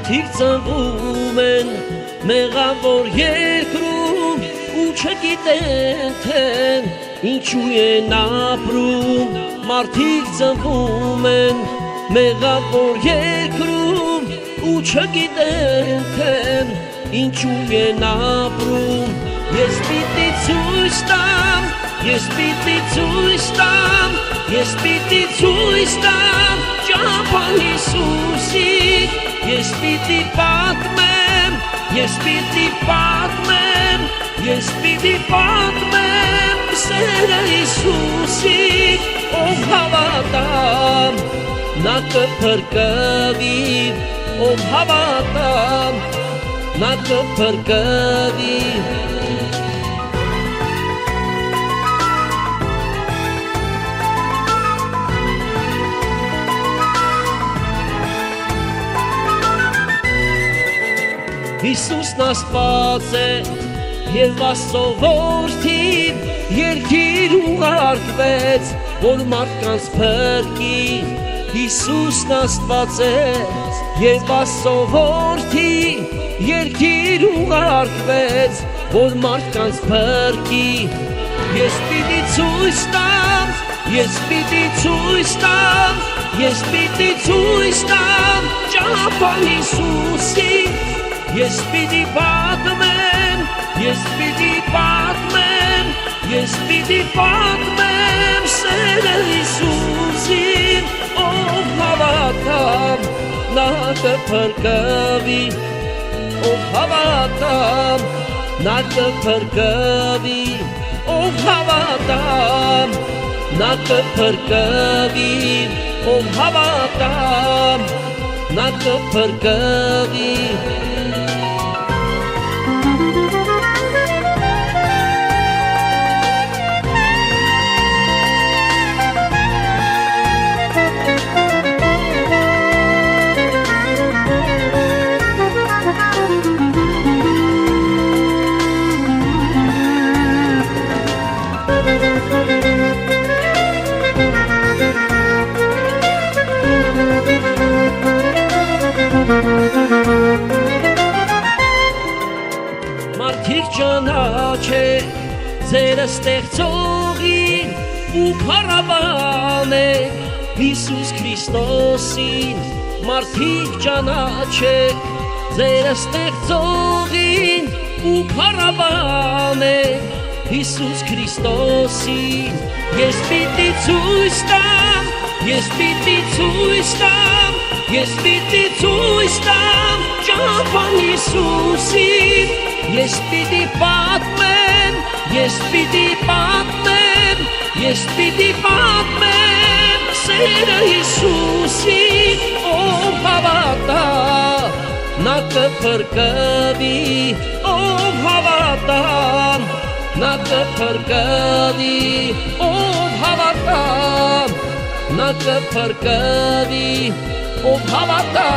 Մարդիկ ծնվում են մեղավոր երկրում ու չգիտեն թե ինչու են ապրում Մարդիկ ծնվում են մեղավոր երկրում ու չգիտեն թե ինչու են ապրում Ես պիտի ցույց տամ Ես պիտի ցույց տամ Ես պիտի ցույց տամ ճամփան Հիսուսի Ես պիտի պատմեմ Ես պիտի պատմեմ Ես պիտի պատմեմ սերը Հիսուսի ով հավատամ նա կփրկվի ով հավատամ նա կփրկվի Հիսուսն Աստված է և Աստծո որդին երկիր ուղարկվեց որ մարդկանց փրկի Հիսուսն Աստված է և Աստծո որդին երկիր ուղարկվեց որ մարդկանց փրկի Ես պիտի ցույց տամ Ես պիտի ցույց տամ Ես պիտի ցույց տամ ճամփան Հիսուսի Ես պիտի պատմեմ, ես պիտի պատմեմ, ես պիտի պատմեմ սերը Հիսուսին, ով հավատամ, նա կփրկվի, ով հավատամ, նա կփրկվի, ով հավատամ, նա կփրկվի, ով հավատամ, նա կփրկվի Մարդիկ ճանաչեք ձեր ստեղծողին ու փառաբանեք Հիսուս Քրիստոսին Մարդիկ ճանաչեք ձեր ստեղծողին ու փառաբանեք Հիսուս Քրիստոսին Ես պիտի ցույց տամ Ես պիտի ցույց տամ Ես պիտի ցույց տամ ճամփան Հիսուսին Ես պիտի պատմեմ Ես պիտի պատմեմ Ես պիտի պատմեմ սերը Հիսուսին ով հավատա նա կփրկվի ով հավատա նա կփրկվի ով հավատա նա կփրկվի ով հավատա